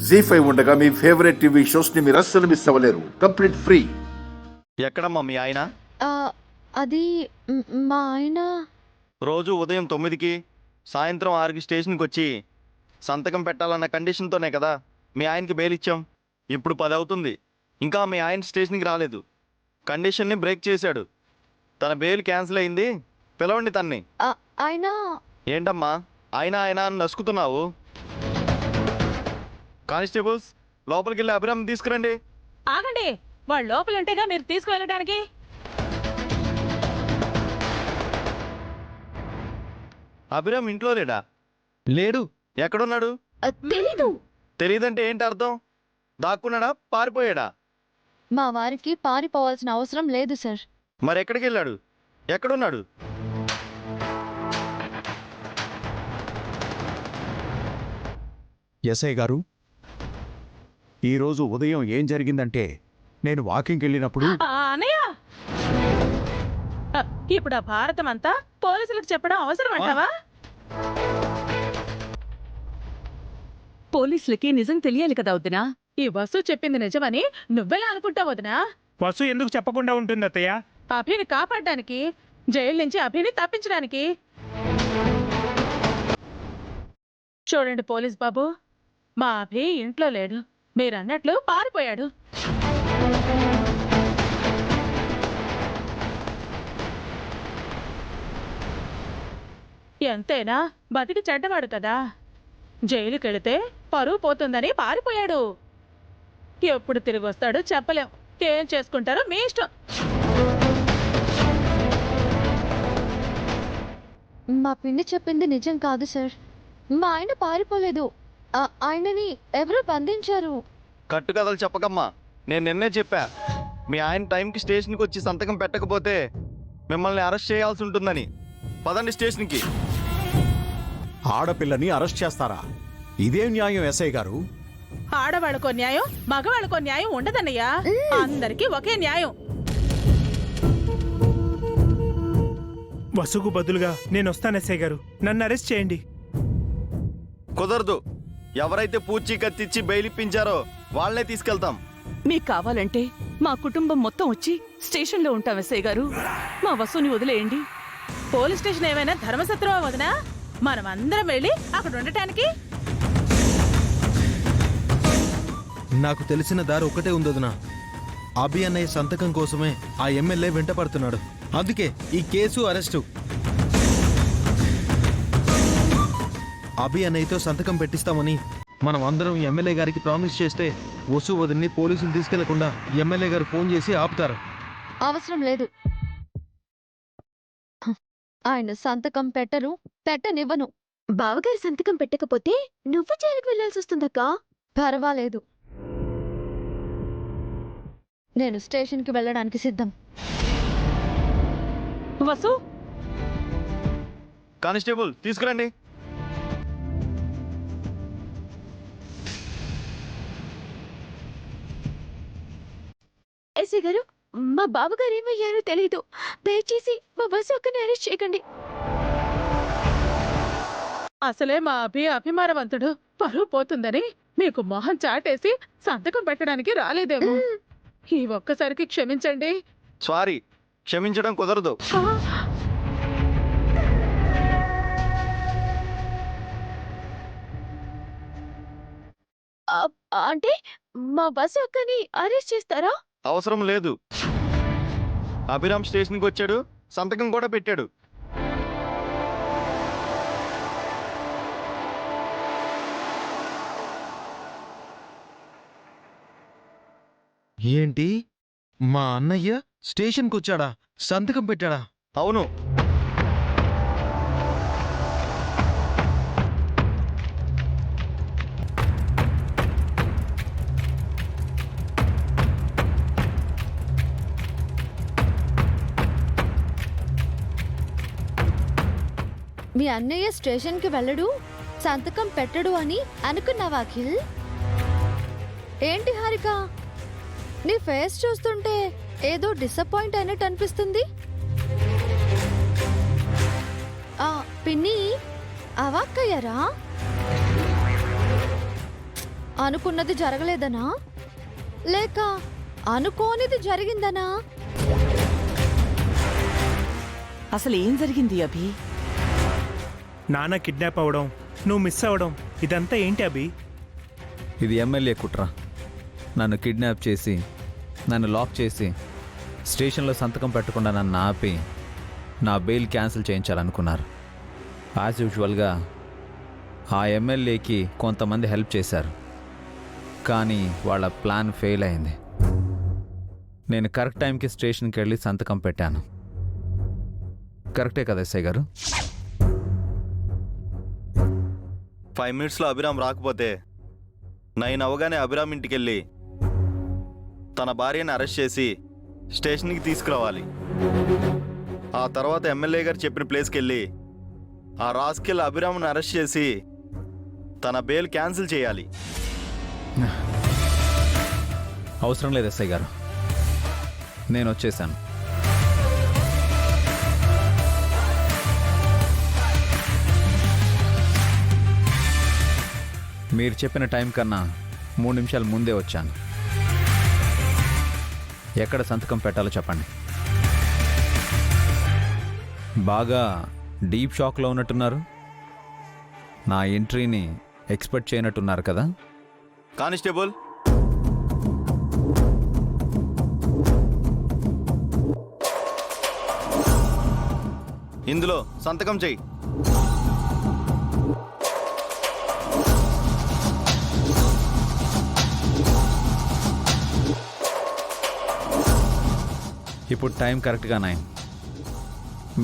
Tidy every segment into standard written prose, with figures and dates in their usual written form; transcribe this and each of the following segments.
జీ5 ఉండగా మీ favourite TV shows ని మీరు అస్సలు మిస్ అవ్వలేరు. Complete free. ఎక్కడమ్మా మీ ఆయన? ఆ, అది మా ఆయన. రోజు ఉదయం 9కి సాయంత్రం 6కి స్టేషన్కి వచ్చి సంతకం పెట్టాలన్న కండిషన్తోనే కదా మీ ఆయనకి బెయిల్ ఇచ్చాం. ఇప్పుడు 10 అవుతుంది, ఇంకా మీ ఆయన స్టేషన్కి రాలేదు. కండిషన్ని బ్రేక్ చేశాడు. తన బెయిల్ క్యాన్సిల్ అయింది. పిలవండి తన్ని. ఆయన ఏంటమ్మా ఆయన ఆయన అని నసుకుతున్నావు? కానిస్టేబుల్స్, లోపలికి వెళ్ళి అభిరామ్ తీసుకురండి. ఆగండి, వాళ్ళు లోపలంటేగా మీరు తీసుకువెళ్ళడానికి. అభిరామ్ ఇంట్లో లేడా? లేడు. ఎక్కడున్నాడు? తెలీదు. తెలియదంటే ఏంటి అర్థం? దాక్కున్నాడా, పారిపోయాడా? మా వారికి పారిపోవాల్సిన అవసరం లేదు సార్. మరి ఎక్కడికి వెళ్ళాడు? ఎక్కడున్నాడు? ఎస్ఐ గారు, ఈరోజు ఉదయం ఏం జరిగిందంటే, నేను వాకింగ్కి వెళ్ళినప్పుడు అనయ్య, ఇప్పుడు ఆ భారతం అంతా పోలీసులకు చెప్పడం అవసరం అంటావా? పోలీసులకి నిజం తెలియాలి కదా వదినా. ఈ వసు చెప్పింది నిజమని నువ్వెలా అనుకుంటావు వదినా? వసు ఎందుకు చెప్పకుండా ఉంటుంది అత్తయ్య? అభిని కాపాడడానికి, జైలు నుంచి అభిని తప్పించడానికి. చూడండి పోలీస్ బాబు, మా అభి ఇంట్లో లేడు, మీరన్నట్లు పారిపోయాడు. ఎంతైనా బతికి చెడ్డవాడు కదా. జైలుకెళితే పరువు పోతుందని పారిపోయాడు. ఎప్పుడు తిరిగి వస్తాడో చెప్పలేం. ఏం చేసుకుంటారో మీ ఇష్టం. మా పిండి చెప్పింది నిజం కాదు సార్. మా ఆయన పారిపోలేదు. ఆయనని ఎవరో బంధించారు. కట్టుకథలు చెప్పకమ్మా. నేను నిన్నే చెప్పా, మీ ఆయన టైంకి స్టేషన్కి వచ్చి సంతకం పెట్టకపోతే మిమ్మల్ని అరెస్ట్ చేయాల్సి ఉంటుందని. పదండి స్టేషన్కి. ఆడపిల్లని అరెస్ట్ చేస్తారా? ఇదేం న్యాయం ఎస్ఐ గారు? ఆడవాళ్ళకో న్యాయం, మగవాళ్ళకో న్యాయం ఉండదన్నయ్యా. అందరికీ ఒకే న్యాయం. వసుకు బదులుగా నేను వస్తాను ఎస్ఐ గారు, నన్ను అరెస్ట్ చేయండి. కుదరదు. ఎవరైతే పూచి కత్తిచ్చి బెయిల్ ఇప్పించారో వాళ్ళనే తీసుకెళ్తాం. మీకు కావాలంటే మా కుటుంబం మొత్తం వచ్చి స్టేషన్లో ఉంటాం ఎస్ఐ గారు. మా వసుని వదిలేయండి. పోలీస్ స్టేషన్ ఏమైనా ధర్మసత్రమా వదినా? మనం అందరం వెళ్ళి అక్కడ ఉండటానికి. నాకు తెలిసిన దారి ఒక్కటే ఉందొదినా. అభి అన్నయ్య సంతకం కోసమే ఆ ఎమ్మెల్యే వెంట పడుతున్నాడు. అందుకే ఈ కేసు, అరెస్టు. అభి అన్నయ్యతో సంతకం పెట్టిస్తామని మనం అందరం ఎమ్మెల్యే గారికి ప్రామిస్ చేస్తే వసు వదిలిని పోలీసులు తీసుకెళ్లకుండా ఎమ్మెల్యే గారు ఫోన్ చేసి ఆపుతారు. అవసరం లేదు. ఆయన సంతకం పెట్టరు, పెట్టనివ్వను. బావగారి సంతకం పెట్టకపోతే నువ్వు జైలుకు వెళ్లాల్సి వస్తుందక్కా. పర్వాలేదు, నేను స్టేషన్కి వెళ్ళడానికి సిద్ధం. వసు, కానిస్టేబుల్ తీసుకురండి. ఎస్ఐ గారు, మా బావగారు ఏమయ్యారో తెలీదు. దయచేసి మా బస్సు ఒక్కని అరెస్ట్ చేయకండి. అసలే మా అభి అభిమానవంతుడు. పరువు పోతుందని మీకు మొహం చాటేసి సంతకం పెట్టడానికి రాలేదేమో. ఈ ఒక్కసారికి క్షమించండి. సారీ, క్షమించడం కుదరదు. అంటే మా బస్సు ఒక్కని అరెస్ట్ చేస్తారా? అవసరం లేదు. అభిరామ్ స్టేషన్కి వచ్చాడు, సంతకం కూడా పెట్టాడు. ఏంటి, మా అన్నయ్య స్టేషన్కి వచ్చాడా? సంతకం పెట్టాడా? అవును. మీ అన్నయ్య స్టేషన్కి వెళ్ళడు, సంతకం పెట్టడు అని అనుకున్నావా అఖిల్? ఏంటి హారిక, నీ ఫేస్ చూస్తుంటే ఏదో డిసప్పాయింట్ అయినట్టు అనిపిస్తుంది. పిన్ని అవాక్కయ్యారా? అనుకున్నది జరగలేదనా లేక అనుకోనిది జరిగిందనా? అసలు ఏం జరిగింది అభి? నాన్న కిడ్నాప్ అవడం, నువ్వు మిస్ అవ్వడం, ఇదంతా ఏంటి అభి? ఇది ఎమ్మెల్యే కుట్ర. నన్ను కిడ్నాప్ చేసి నన్ను లాక్ చేసి స్టేషన్లో సంతకం పెట్టకుండా నన్ను ఆపి నా బెయిల్ క్యాన్సిల్ చేయించాలనుకున్నారు. యాజ్ యూజువల్గా ఆ ఎమ్మెల్యేకి కొంతమంది హెల్ప్ చేశారు, కానీ వాళ్ళ ప్లాన్ ఫెయిల్ అయింది. నేను కరెక్ట్ టైంకి స్టేషన్కి వెళ్ళి సంతకం పెట్టాను. కరెక్టే కదా ఎస్ఐ గారు? 5 minutesలో అభిరామ్ రాకపోతే 9 అవగానే అభిరామ్ ఇంటికి వెళ్ళి తన భార్యని అరెస్ట్ చేసి స్టేషన్కి తీసుకురావాలి. ఆ తర్వాత ఎమ్మెల్యే గారు చెప్పిన ప్లేస్కి వెళ్ళి ఆ రాస్కెల్ అభిరామ్ని అరెస్ట్ చేసి తన బెయిల్ క్యాన్సిల్ చేయాలి. అవసరం లేదు ఎస్ఐ గారు, నేను వచ్చేసాను. మీరు చెప్పిన టైం కన్నా 3 నిమిషాలు ముందే వచ్చాను. ఎక్కడ సంతకం పెట్టాలో చెప్పండి. బాగా డీప్ షాక్లో ఉన్నట్టున్నారు. నా ఎంట్రీని ఎక్స్పెక్ట్ చేయనట్టున్నారు కదా? కానిస్టేబుల్, ఇందులో సంతకం చెయ్యి. ఇప్పుడు టైం కరెక్ట్గా 9.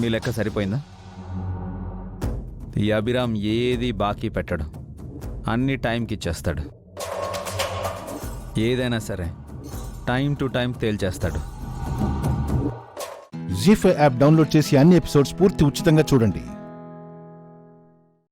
మీ లెక్క సరిపోయిందా? ఈ అభిరామ్ ఏది బాకీ పెట్టడు, అన్ని టైంకి ఇచ్చేస్తాడు. ఏదైనా సరే టైం టు టైం తేల్చేస్తాడు. జీ5 యాప్ డౌన్లోడ్ చేసి అన్ని ఎపిసోడ్స్ పూర్తి ఉచితంగా చూడండి.